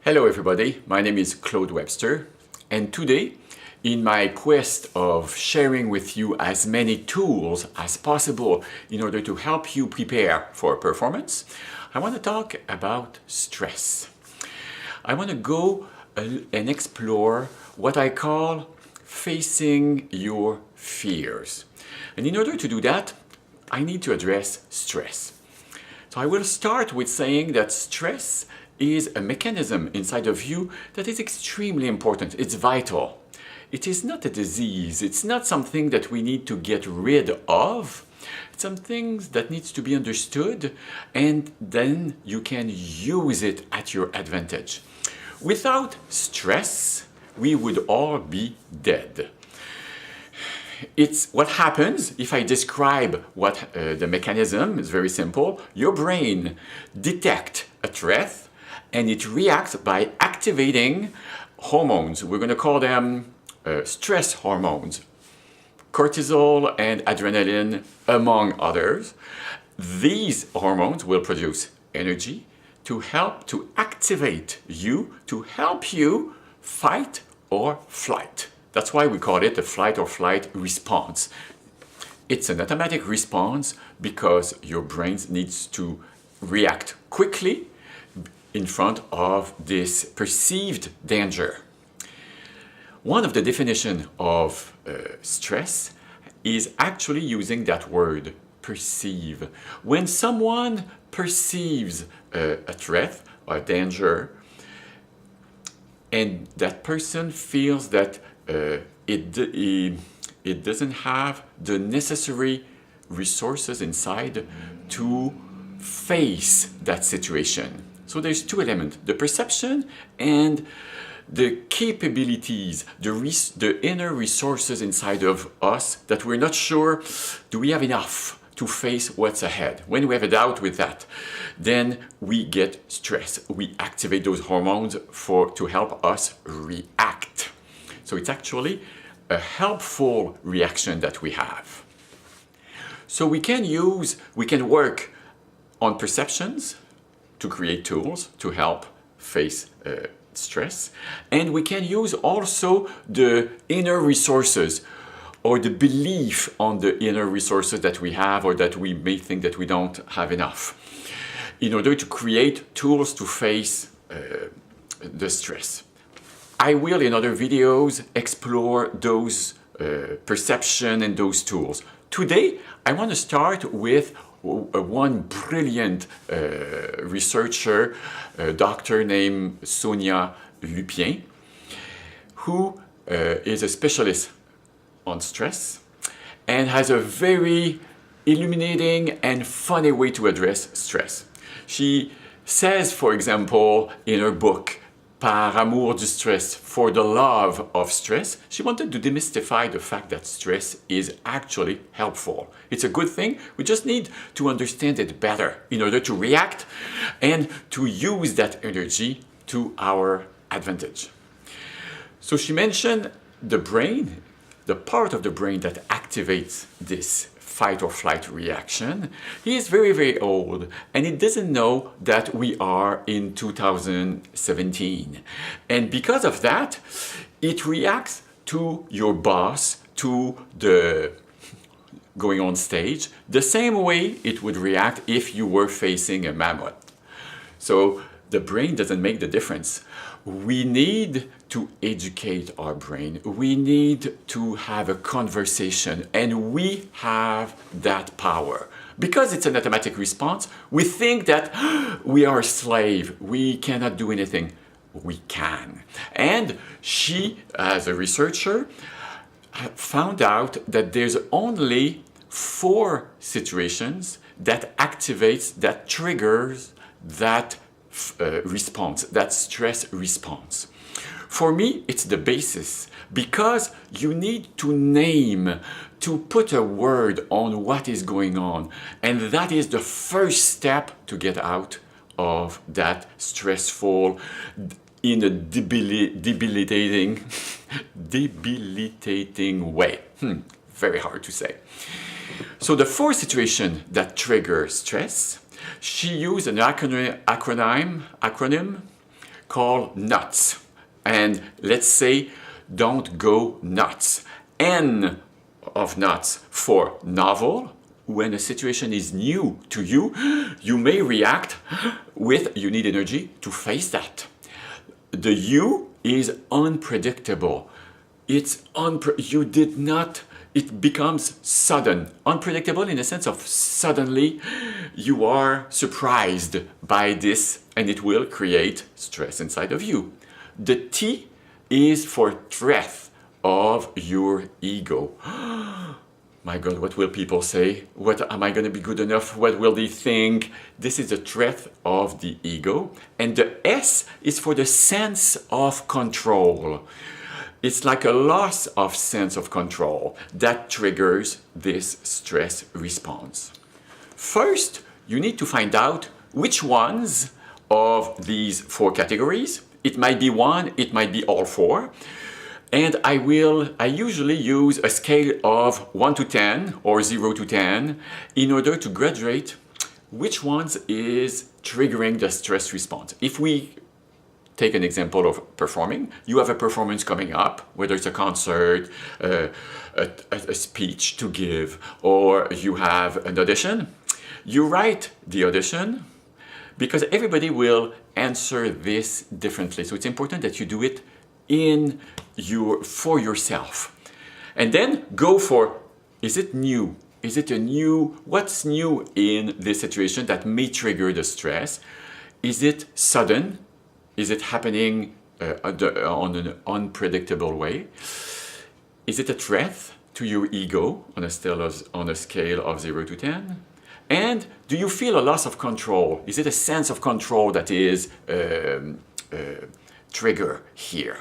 Hello everybody, my name is Claude Webster, and today, in my quest of sharing with you as many tools as possible in order to help you prepare for performance, I want to talk about stress. I want to go and explore what I call facing your fears. And in order to do that, I need to address stress. So I will start with saying that stress is a mechanism inside of you that is extremely important. It's vital. It is not a disease. It's not something that we need to get rid of. It's something that needs to be understood, and then you can use it at your advantage. Without stress, we would all be dead. It's what happens if I describe what the mechanism is very simple. Your brain detects a threat and it reacts by activating hormones. We're going to call them stress hormones, cortisol and adrenaline, among others. These hormones will produce energy to help to activate you, to help you fight or flight. That's why we call it a fight or flight response. It's an automatic response because your brain needs to react quickly in front of this perceived danger. One of the definitions of stress is actually using that word, perceive. When someone perceives a threat or a danger, and that person feels that it doesn't have the necessary resources inside to face that situation. So there's two elements, the perception and the capabilities, the inner resources inside of us that we're not sure, do we have enough to face what's ahead? When we have a doubt with that, then we get stress. We activate those hormones to help us react. So it's actually a helpful reaction that we have. So we can work on perceptions to create tools to help face stress. And we can use also the inner resources or the belief on the inner resources that we have or that we may think that we don't have enough in order to create tools to face the stress. I will, in other videos, explore those perception and those tools. Today, I want to start with one brilliant researcher, a doctor named Sonia Lupien, who is a specialist on stress and has a very illuminating and funny way to address stress. She says, for example, in her book, Par amour du stress, for the love of stress, she wanted to demystify the fact that stress is actually helpful. It's a good thing. We just need to understand it better in order to react and to use that energy to our advantage. So she mentioned the brain, the part of the brain that activates this fight or flight reaction. He is very, very old and it doesn't know that we are in 2017. And because of that, it reacts to your boss, to the going on stage, the same way it would react if you were facing a mammoth. So the brain doesn't make the difference. We need to educate our brain. We need to have a conversation, and we have that power. Because it's an automatic response, we think that we are a slave. We cannot do anything. We can. And she, as a researcher, found out that there's only 4 situations that activates, that triggers that response, that stress response. For me, it's the basis because you need to name, to put a word on what is going on. And that is the first step to get out of that stressful, in a debilitating way. Very hard to say. So the 4 situations that trigger stress, she used an acronym called nuts. And let's say, don't go nuts. N of nuts for novel. When a situation is new to you, you may react with, you need energy to face that. The U is unpredictable. It's you did not, it becomes sudden. Unpredictable in the sense of suddenly you are surprised by this and it will create stress inside of you. The T is for threat of your ego. My God, what will people say? What am I going to be good enough? What will they think? This is a threat of the ego. And the S is for the sense of control. It's like a loss of sense of control that triggers this stress response. First, you need to find out which ones of these four categories. It might be one, it might be all four. And I usually use a scale of 1 to 10 or 0 to 10 in order to graduate which ones is triggering the stress response. If we take an example of performing, you have a performance coming up, whether it's a concert, a speech to give, or you have an audition. You write the audition because everybody will answer this differently. So it's important that you do it for yourself. And then go for, is it new? Is it what's new in this situation that may trigger the stress? Is it sudden? Is it happening on an unpredictable way? Is it a threat to your ego on a scale of 0 to 10? And do you feel a loss of control? Is it a sense of control that is trigger here?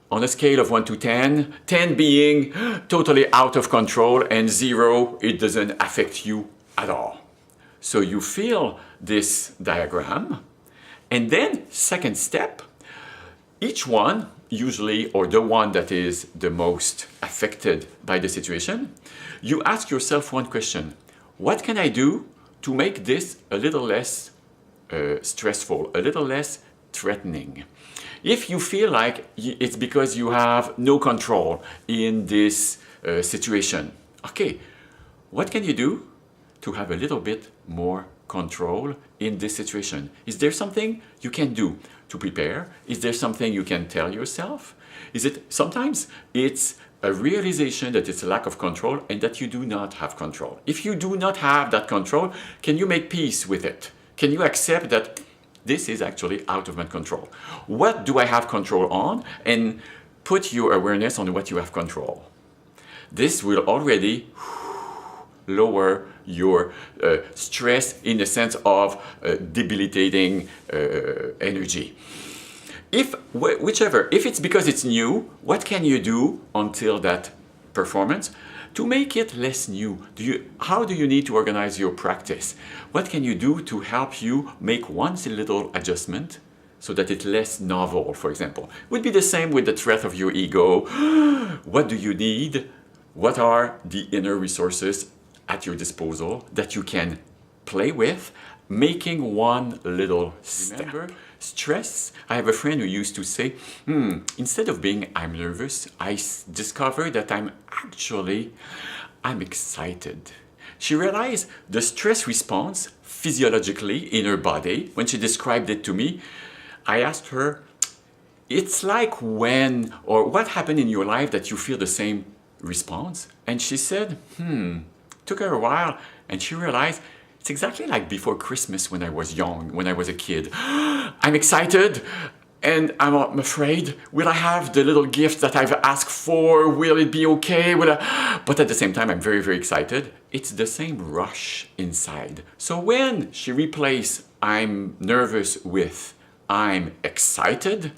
On a scale of 1 to 10, 10 being totally out of control and 0, it doesn't affect you at all. So you feel this diagram. And then, second step, each one, usually, or the one that is the most affected by the situation, you ask yourself one question. What can I do to make this a little less stressful, a little less threatening? If you feel like it's because you have no control in this situation, okay, what can you do to have a little bit more control in this situation? Is there something you can do to prepare? Is there something you can tell yourself? Sometimes it's a realization that it's a lack of control and that you do not have control. If you do not have that control, can you make peace with it? Can you accept that this is actually out of my control? What do I have control on? And put your awareness on what you have control. This will already lower your stress in the sense of debilitating energy. If it's because it's new, what can you do until that performance to make it less new? How do you need to organize your practice? What can you do to help you make one little adjustment so that it's less novel, for example? Would be the same with the threat of your ego. What do you need? What are the inner resources at your disposal that you can play with, making one little step? Remember, stress, I have a friend who used to say, instead of being I'm nervous, I discovered that I'm excited. She realized the stress response physiologically in her body. When she described it to me, I asked her, it's like when, or what happened in your life that you feel the same response? And she said, took her a while, and she realized it's exactly like before Christmas when I was young, when I was a kid. I'm excited and I'm afraid. Will I have the little gift that I've asked for? Will it be okay? But at the same time, I'm very, very excited. It's the same rush inside. So when she replaced I'm nervous with I'm excited,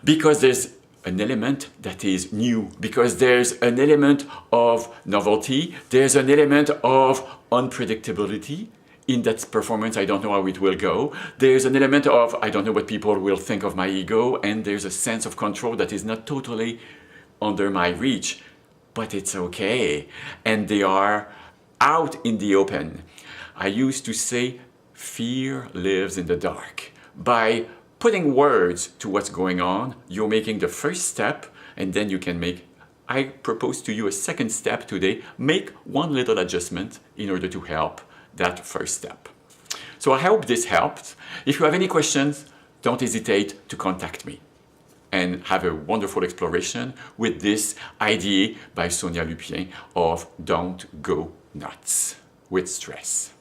because there's an element that is new, because there's an element of novelty, there's an element of unpredictability. In that performance, I don't know how it will go. There's an element of, I don't know what people will think of my ego, and there's a sense of control that is not totally under my reach, but it's okay. And they are out in the open. I used to say, fear lives in the dark. By putting words to what's going on, you're making the first step, and then you can make, I propose to you a second step today, make one little adjustment in order to help that first step. So I hope this helped. If you have any questions, don't hesitate to contact me. And have a wonderful exploration with this idea by Sonia Lupien of Don't Go Nuts with Stress.